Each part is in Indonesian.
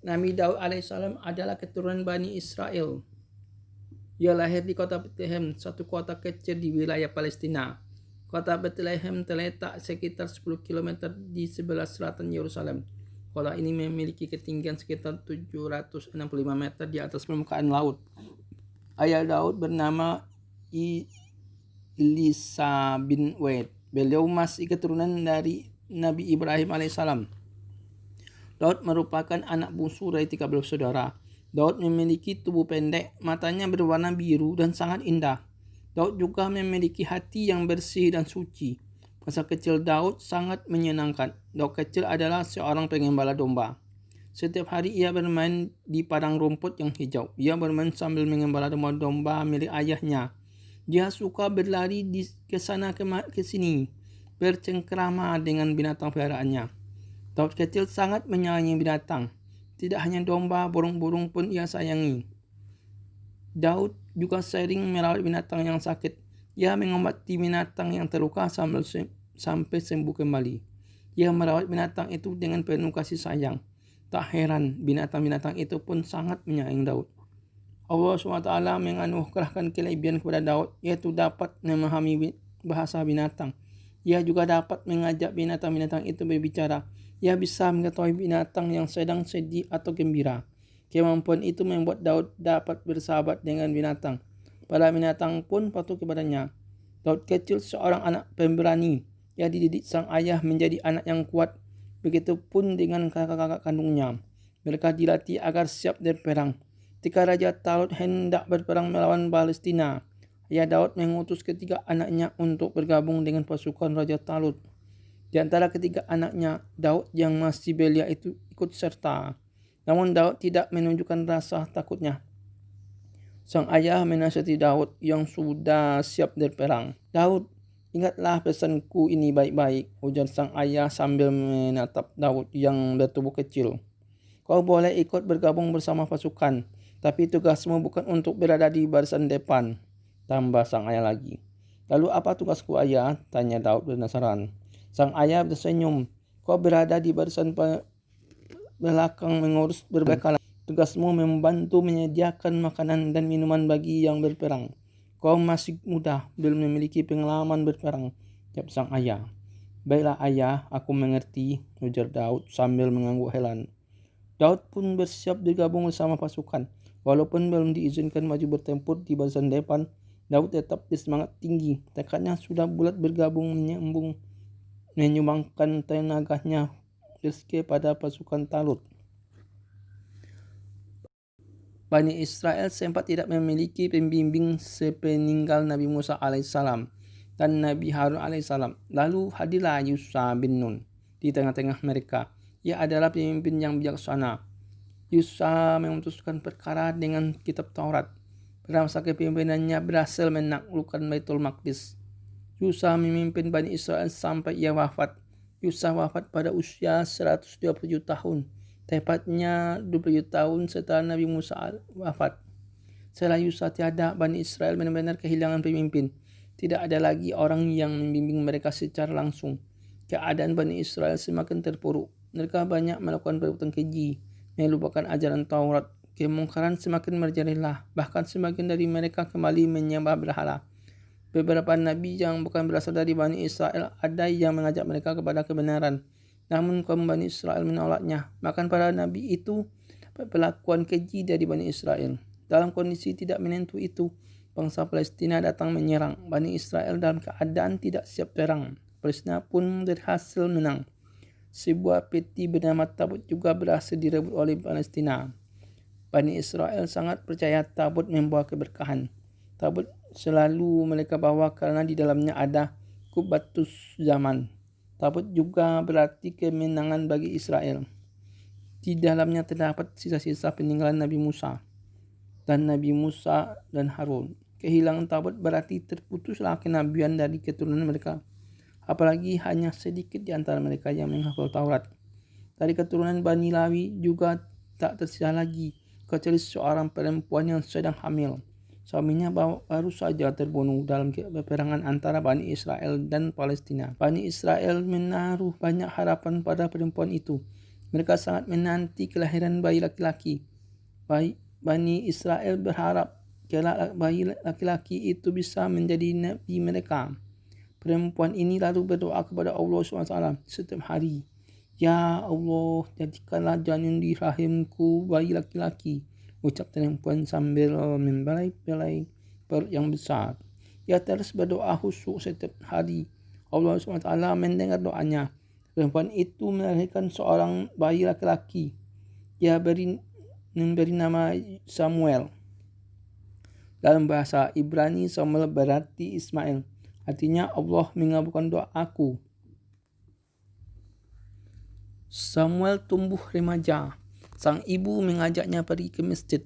Nabi Daud alaihissalam adalah keturunan Bani Israel. Ia lahir di kota Bethlehem, satu kota kecil di wilayah Palestina. Kota Bethlehem terletak sekitar 10 km di sebelah selatan Yerusalem. Kota ini memiliki ketinggian sekitar 765 meter di atas permukaan laut. Ayah Daud bernama Elisa bin Wade. Beliau masih keturunan dari Nabi Ibrahim alaihissalam. Daud merupakan anak bungsu dari 13 saudara. Daud memiliki tubuh pendek, matanya berwarna biru dan sangat indah. Daud juga memiliki hati yang bersih dan suci. Masa kecil Daud sangat menyenangkan. Daud kecil adalah seorang pengembala domba. Setiap hari ia bermain di padang rumput yang hijau. Ia bermain sambil mengembala domba-domba milik ayahnya. Dia suka berlari ke sana ke sini, bercengkrama dengan binatang peliharaannya. Daud kecil sangat menyayangi binatang. Tidak hanya domba, burung-burung pun ia sayangi. Daud juga sering merawat binatang yang sakit. Ia mengobati binatang yang terluka sampai sembuh kembali. Ia merawat binatang itu dengan penuh kasih sayang. Tak heran, binatang-binatang itu pun sangat menyayangi Daud. Allah SWT menganugerahkan kelebihan kepada Daud, yaitu dapat memahami bahasa binatang. Ia juga dapat mengajak binatang-binatang itu berbicara. Ia bisa mengetahui binatang yang sedang sedih atau gembira. Kemampuan itu membuat Daud dapat bersahabat dengan binatang. Para binatang pun patuh kepadanya. Daud kecil seorang anak pemberani. Ia dididik sang ayah menjadi anak yang kuat. Begitupun dengan kakak-kakak kandungnya. Mereka dilatih agar siap berperang. Ketika Raja Talut hendak berperang melawan Palestina, ayah Daud mengutus ketiga anaknya untuk bergabung dengan pasukan Raja Talut. Di antara ketiga anaknya, Daud yang masih belia itu ikut serta. Namun Daud tidak menunjukkan rasa takutnya. Sang ayah menasihati Daud yang sudah siap berperang. Daud, ingatlah pesanku ini baik-baik, ujar sang ayah sambil menatap Daud yang bertubuh kecil. Kau boleh ikut bergabung bersama pasukan, tapi tugasmu bukan untuk berada di barisan depan, tambah sang ayah lagi. Lalu apa tugasku ayah? Tanya Daud penasaran. Sang ayah tersenyum. Kau berada di barisan belakang mengurus berbekalan. Tugasmu membantu menyediakan makanan dan minuman bagi yang berperang. Kau masih muda, belum memiliki pengalaman berperang, jawab sang ayah. Baiklah ayah, aku mengerti, ujar Daud sambil mengangguk heran. Daud pun bersiap bergabung bersama pasukan. Walaupun belum diizinkan maju bertempur di barisan depan, Daud tetap bersemangat tinggi. Tekadnya sudah bulat bergabung menyumbangkan tenaganya kepada pasukan Talut. Bani Israel sempat tidak memiliki pembimbing sepeninggal Nabi Musa alaihissalam dan Nabi Harun alaihissalam. Lalu hadirlah Yusha bin Nun di tengah-tengah mereka. Ia adalah pemimpin yang bijaksana. Yusha memutuskan perkara dengan kitab Taurat. Pada masa kepemimpinannya berhasil menaklukkan Baitul Maqdis. Yusha memimpin Bani Israel sampai ia wafat. Yusha wafat pada usia 127 tahun. Tepatnya 27 tahun setelah Nabi Musa wafat. Setelah Yusha tiada, Bani Israel benar-benar kehilangan pemimpin. Tidak ada lagi orang yang membimbing mereka secara langsung. Keadaan Bani Israel semakin terpuruk. Mereka banyak melakukan perbuatan keji, melupakan ajaran Taurat. Kemungkaran semakin merajalela. Bahkan sebagian dari mereka kembali menyembah berhala. Beberapa nabi yang bukan berasal dari Bani Israel ada yang mengajak mereka kepada kebenaran. Namun kaum Bani Israel menolaknya. Bahkan para nabi itu perlakuan keji dari Bani Israel. Dalam kondisi tidak menentu itu, bangsa Palestina datang menyerang Bani Israel dalam keadaan tidak siap perang. Palestina pun berhasil menang. Sebuah peti bernama tabut juga berhasil direbut oleh Palestina. Bani Israel sangat percaya tabut membawa keberkahan. Tabut selalu mereka bawa karena di dalamnya ada kubatus zaman. Tabut juga berarti kemenangan bagi Israel. Di dalamnya terdapat sisa-sisa peninggalan Nabi Musa dan Harun. Kehilangan tabut berarti terputuslah kenabian dari keturunan mereka. Apalagi hanya sedikit di antara mereka yang menghafal Taurat. Dari keturunan Bani Lawi juga tak tersisa lagi, kecuali seorang perempuan yang sedang hamil. Suaminya baru saja terbunuh dalam peperangan antara Bani Israel dan Palestina. Bani Israel menaruh banyak harapan pada perempuan itu. Mereka sangat menanti kelahiran bayi laki-laki. Bani Israel berharap kelak bayi laki-laki itu bisa menjadi nabi mereka. Perempuan ini lalu berdoa kepada Allah SWT setiap hari. Ya Allah, jadikanlah janin di rahimku bayi laki-laki, ucap perempuan sambil membelai-belai perut yang besar. Ia terus berdoa khusyuk setiap hari. Allah SWT mendengar doanya. Perempuan itu melahirkan seorang bayi laki-laki. Ia memberi nama Samuel. Dalam bahasa Ibrani, Samuel berarti Ismail. Artinya Allah mengabulkan doaku. Samuel tumbuh remaja. Sang ibu mengajaknya pergi ke masjid.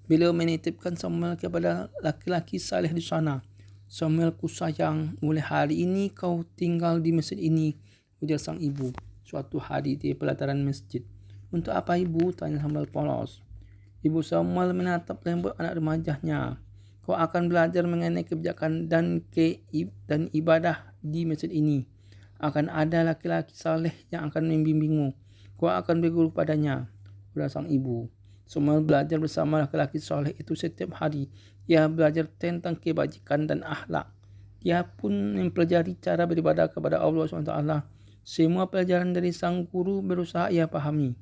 Beliau menitipkan Samuel kepada laki-laki saleh di sana. Samuelku sayang, mulai hari ini kau tinggal di masjid ini, ujar sang ibu. Suatu hari di pelataran masjid. Untuk apa ibu? Tanya Samuel polos. Ibu Samuel menatap lembut anak remajanya. Kau akan belajar mengenai kebijakan dan ibadah di masjid ini. Akan ada laki-laki saleh yang akan membimbingmu. Kau akan berguru padanya, ujar sang ibu. Samuel belajar bersama laki-laki saleh itu setiap hari. Ia belajar tentang kebajikan dan akhlak. Ia pun mempelajari cara beribadah kepada Allah SWT. Semua pelajaran dari sang guru berusaha ia pahami.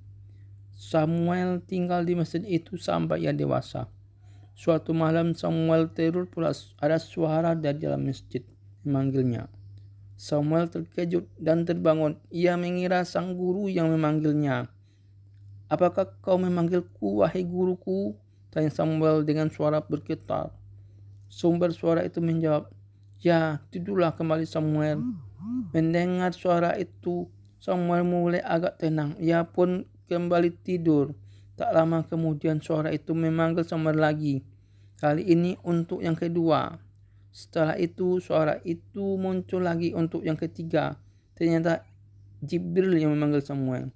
Samuel tinggal di masjid itu sampai ia dewasa. Suatu malam Samuel tidur pula ada suara dari dalam masjid memanggilnya. Samuel terkejut dan terbangun. Ia mengira sang guru yang memanggilnya. Apakah kau memanggilku, wahai guruku? Tanya Samuel dengan suara bergetar. Sumber suara itu menjawab, ya, tidurlah kembali Samuel. Mendengar suara itu, Samuel mulai agak tenang. Ia pun kembali tidur. Tak lama kemudian suara itu memanggil Samuel lagi. Kali ini untuk yang kedua. Setelah itu suara itu muncul lagi untuk yang ketiga. Ternyata Jibril yang memanggil Samuel.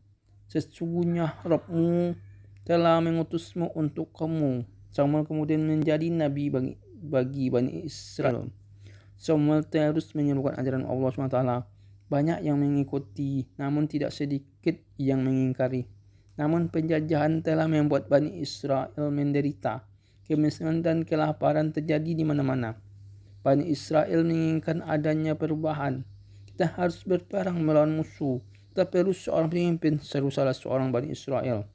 Sesungguhnya Rabbmu telah mengutusmu untuk kamu. Samuel kemudian menjadi nabi bagi Bani Israel. Samuel terus menyerukan ajaran Allah SWT. Banyak yang mengikuti, namun tidak sedikit yang mengingkari. Namun penjajahan telah membuat Bani Israel menderita. Kemiskinan dan kelaparan terjadi di mana-mana. Bani Israel menginginkan adanya perubahan. Kita harus berperang melawan musuh. Kita perlu seorang pemimpin, seru salah seorang Bani Israel.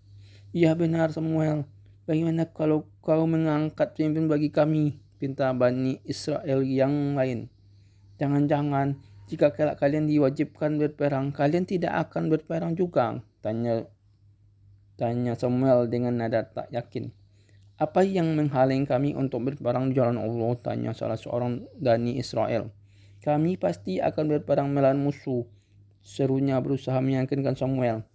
Ya benar Samuel. Bagaimana kalau kau mengangkat pemimpin bagi kami? Pinta Bani Israel yang lain. Jangan-jangan jika kalian diwajibkan berperang, kalian tidak akan berperang juga? Tanya Samuel dengan nada tak yakin. Apa yang menghalangi kami untuk berperang di jalan Allah? Tanya salah seorang Bani Israel. Kami pasti akan berperang melawan musuh, serunya berusaha meyakinkan Samuel.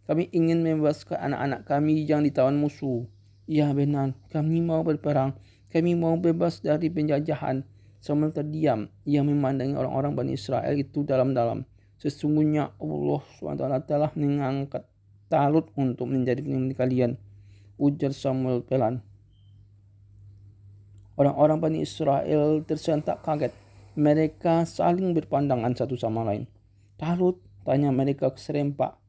Kami ingin membebaskan anak-anak kami yang ditawan musuh. Ya benar, kami mau berperang. Kami mau bebas dari penjajahan. Samuel terdiam. Ia memandangi orang-orang Bani Israel itu dalam-dalam. Sesungguhnya Allah SWT telah mengangkat Talut untuk menjadi pemimpin kalian, ujar Samuel pelan. Orang-orang Bani Israel tersentak kaget. Mereka saling berpandangan satu sama lain. Talut? Tanya mereka serempak.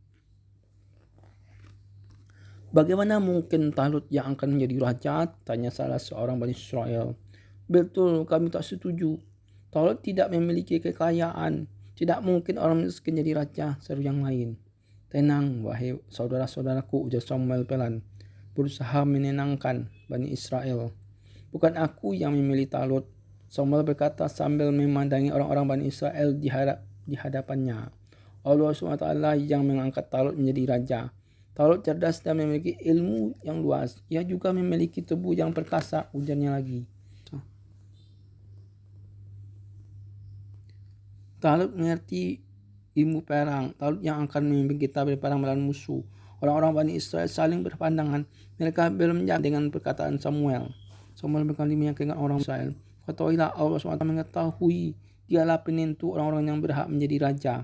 Bagaimana mungkin Talut yang akan menjadi raja? Tanya salah seorang Bani Israel. Betul, kami tak setuju. Talut tidak memiliki kekayaan. Tidak mungkin orang miskin jadi raja, seru yang lain. Tenang, wahai saudara-saudaraku, ujar Samuel pelan, berusaha menenangkan Bani Israel. Bukan aku yang memilih Talut, Samuel berkata sambil memandangi orang-orang Bani Israel di hadapannya. Allah SWT yang mengangkat Talut menjadi raja. Talut cerdas dan memiliki ilmu yang luas. Ia juga memiliki tubuh yang perkasa, ujarnya lagi. Talut mengerti ilmu perang. Talut yang akan memimpin kita berperang melawan musuh. Orang-orang Bani Israel saling berpandangan. Mereka belum menjawab dengan perkataan Samuel. Samuel berkali meyakinkan orang Israel. Ketahuilah Allah SWT mengetahui dialah penentu orang-orang yang berhak menjadi raja.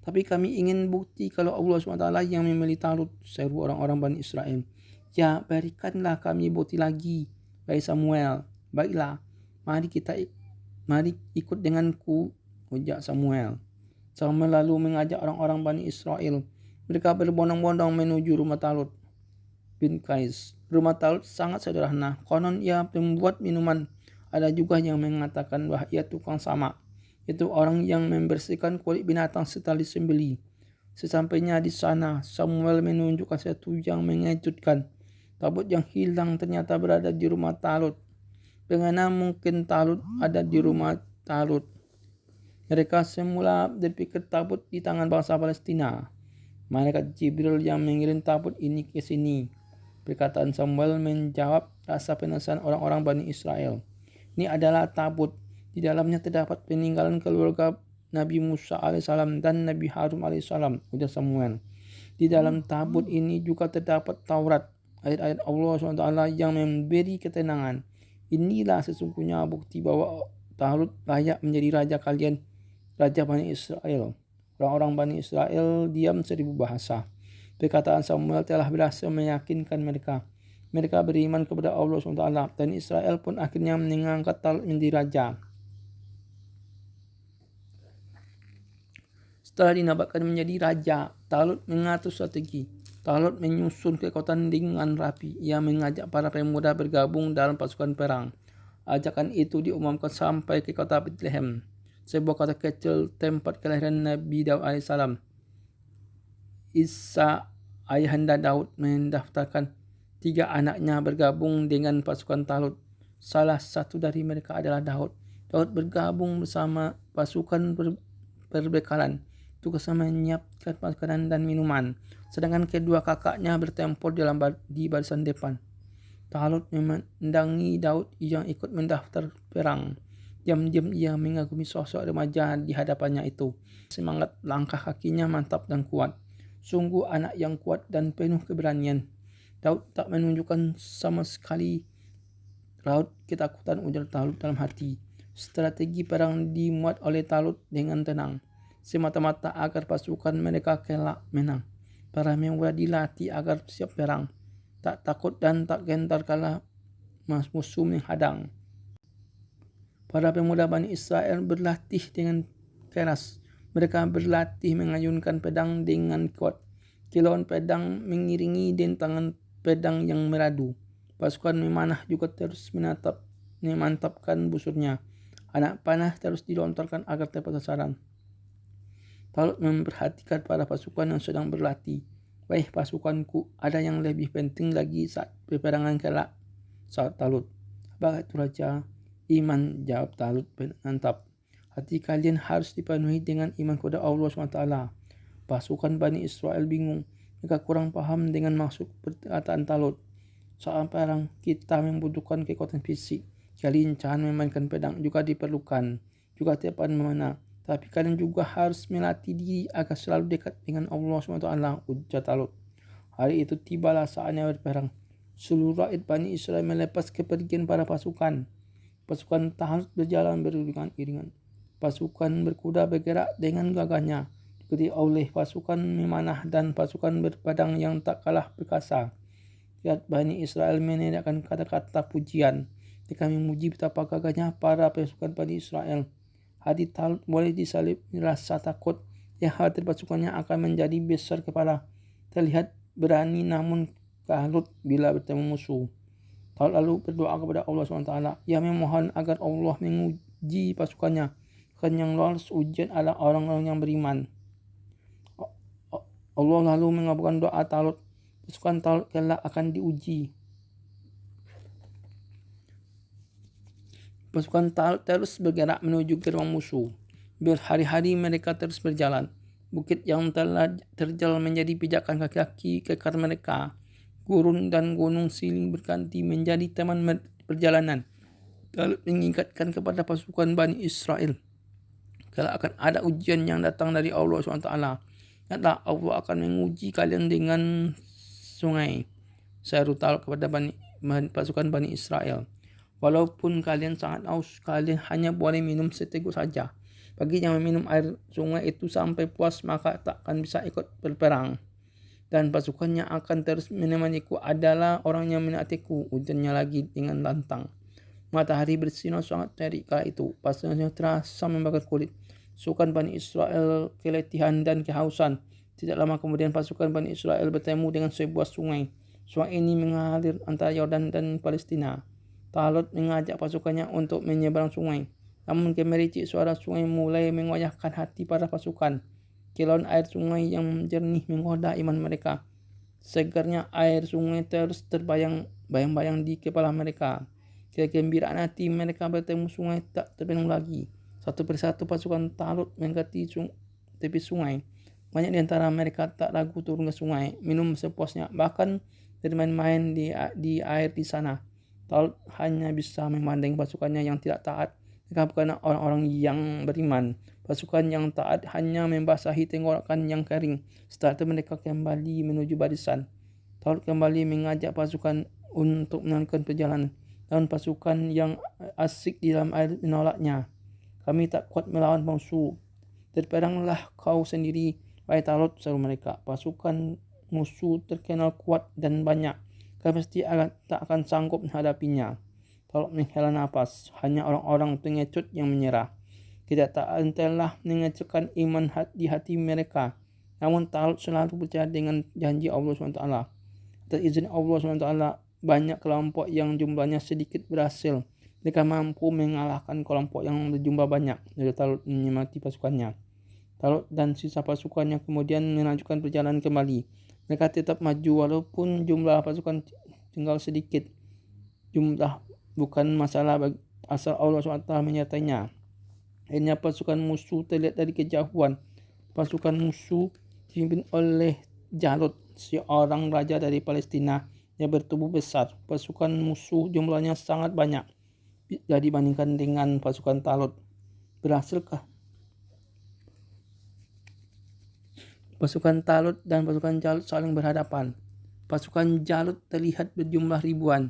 Tapi kami ingin bukti kalau Allah SWT yang memilih Talut, seru orang-orang Bani Israel. Ya, berikanlah kami bukti lagi, wahai Samuel. Baiklah, mari ikut denganku, ujar Samuel. Samuel lalu mengajak orang-orang Bani Israel Mereka berbondong-bondong menuju rumah Talut bin Qais. Rumah Talut sangat sederhana. Konon ia membuat minuman. Ada juga yang mengatakan bahwa ia tukang samak. Itu orang yang membersihkan kulit binatang setelah disembelih. Sesampainya di sana, Samuel menunjukkan sesuatu yang mengejutkan. Tabut yang hilang ternyata berada di rumah Talut. Bagaimana mungkin Talut ada di rumah Talut? Mereka semula berpikir tabut di tangan bangsa Palestina. Malaikat Jibril yang mengirim tabut ini ke sini. Perkataan Samuel menjawab rasa penasaran orang-orang Bani Israel. Ini adalah tabut. Di dalamnya terdapat peninggalan keluarga Nabi Musa alaihissalam dan Nabi Harun alaihissalam, ujar Samuel. Di dalam tabut ini juga terdapat Taurat, ayat-ayat Allah SWT yang memberi ketenangan. Inilah sesungguhnya bukti bahwa Talut layak menjadi raja kalian, raja Bani Israel. Orang-orang Bani Israel diam 1000 bahasa. Perkataan Samuel telah berhasil meyakinkan mereka. Mereka beriman kepada Allah SWT dan Israel pun akhirnya mengangkat Talut menjadi raja. Setelah dinabatkan menjadi raja, Talut mengatur strategi. Talut menyusun kekuatan dengan rapi. Ia mengajak para pemuda bergabung dalam pasukan perang. Ajakan itu diumumkan sampai ke kota Bethlehem, sebuah kota kecil tempat kelahiran Nabi Daud alaihissalam. Isa, ayahanda Daud, mendaftarkan 3 anaknya bergabung dengan pasukan Talut. Salah satu dari mereka adalah Daud. Daud bergabung bersama pasukan berbekalan. Tugasnya menyiapkan makanan dan minuman, sedangkan kedua kakaknya bertempur di barisan depan. Talut memandangi Daud yang ikut mendaftar perang. Diam-diam ia mengagumi sosok remaja di hadapannya itu. Semangat langkah kakinya mantap dan kuat. Sungguh anak yang kuat dan penuh keberanian. Daud tak menunjukkan sama sekali raut ketakutan, ujar Talut dalam hati. Strategi perang dimuat oleh Talut dengan tenang, semata-mata agar pasukan mereka kelak menang. Para pemuda dilatih agar siap perang, tak takut dan tak gentar kala musuh menghadang. Para pemuda Bani Israel berlatih dengan keras. Mereka berlatih mengayunkan pedang dengan kuat. Kilauan pedang mengiringi dentangan pedang yang meradu. Pasukan memanah juga terus memantapkan busurnya. Anak panah terus dilontarkan agar tepat sasaran. Talut memperhatikan para pasukan yang sedang berlatih. Wahai pasukanku, ada yang lebih penting lagi saat peperangan kelak, saat Talut. Apakah itu raja? Iman, jawab Talut mantap. Hati kalian harus dipenuhi dengan iman kepada Allah SWT. Pasukan Bani Israel bingung. Mereka kurang paham dengan maksud perkataan Talut. Saat perang, kita membutuhkan kekuatan fisik. Kelincahan memainkan pedang juga diperlukan. Juga tepat memanah. Tapi kalian juga harus melatih diri agar selalu dekat dengan Allah SWT, ujar Talut. Hari itu tibalah saatnya berperang. Seluruh rakyat Bani Israel melepas kepergian para pasukan. Pasukan Talut berjalan beriringan-iringan. Pasukan berkuda bergerak dengan gagahnya, diikuti oleh pasukan memanah dan pasukan berpedang yang tak kalah perkasa. Lihat Bani Israel meneriakkan kata-kata pujian. Mereka memuji betapa gagahnya para pasukan Bani Israel. Hati Talut mulai disalib rasa takut. Yang khawatir pasukannya akan menjadi besar kepala. Terlihat berani namun kalut bila bertemu musuh. Talut lalu berdoa kepada Allah SWT. Ia memohon agar Allah menguji pasukannya. Kan yang lolos ujian adalah orang-orang yang beriman. Allah lalu mengabulkan doa Talut. Pasukan Talut kelak akan diuji. Pasukan Talut terus bergerak menuju gerbang musuh. Berhari-hari mereka terus berjalan. Bukit yang telah terjal menjadi pijakan kaki-kaki kekar mereka. Gurun dan gunung silih berganti menjadi teman perjalanan. Talut mengingatkan kepada pasukan Bani Israel. Kalau akan ada ujian yang datang dari Allah SWT. Kata Allah akan menguji kalian dengan sungai. Seru Talut kepada pasukan Bani Israel. Walaupun kalian sangat haus, kalian hanya boleh minum seteguk saja. Bagi yang meminum air sungai itu sampai puas, maka tak akan bisa ikut berperang. Dan pasukannya akan terus menemaniku adalah orang yang menaatiku, ujarnya lagi dengan lantang. Matahari bersinar sangat terik kala itu. Pasalnya terasa membakar kulit. Pasukan Bani Israel keletihan dan kehausan. Tidak lama kemudian pasukan Bani Israel bertemu dengan sebuah sungai. Sungai ini mengalir antara Yordan dan Palestina. Talut mengajak pasukannya untuk menyeberang sungai. Namun gemericik suara sungai mulai mengoyahkan hati para pasukan. Kilauan air sungai yang jernih menggoda iman mereka. Segarnya air sungai terus terbayang-bayang di kepala mereka. Kegembiraan hati mereka bertemu sungai tak terbendung lagi. Satu persatu pasukan Talut mendekati tepi sungai. Banyak di antara mereka tak ragu turun ke sungai, minum sepuasnya, bahkan bermain-main di air di sana. Talut hanya bisa memandang pasukannya yang tidak taat. Mereka bukan orang-orang yang beriman. Pasukan yang taat hanya membasahi tenggorokan yang kering. Setelah itu mereka kembali menuju barisan. Talut kembali mengajak pasukan untuk melanjutkan perjalanan. Dan pasukan yang asik di dalam air menolaknya. Kami tak kuat melawan musuh. Berperanglah kau sendiri, wahai Talut, seru mereka. Pasukan musuh terkenal kuat dan banyak. Kami pasti tak akan sanggup menghadapinya. Talut menghela nafas. Hanya orang-orang pengecut yang menyerah. Ketidaktaatan telah mengecilkan iman di hati mereka. Namun Talut selalu percaya dengan janji Allah SWT. Atas izin Allah SWT, banyak kelompok yang jumlahnya sedikit berhasil. Mereka mampu mengalahkan kelompok yang berjumlah banyak. Lalu Talut menyemati pasukannya. Talut dan sisa pasukannya kemudian melanjutkan perjalanan kembali. Mereka tetap maju walaupun jumlah pasukan tinggal sedikit. Jumlah bukan masalah asal Allah SWT menyertainya. Akhirnya pasukan musuh terlihat dari kejauhan. Pasukan musuh dipimpin oleh Jalut, seorang raja dari Palestina yang bertubuh besar. Pasukan musuh jumlahnya sangat banyak dibandingkan dengan pasukan Talut. Berhasilkah pasukan Talut dan pasukan Jalut saling berhadapan? Pasukan Jalut terlihat berjumlah ribuan.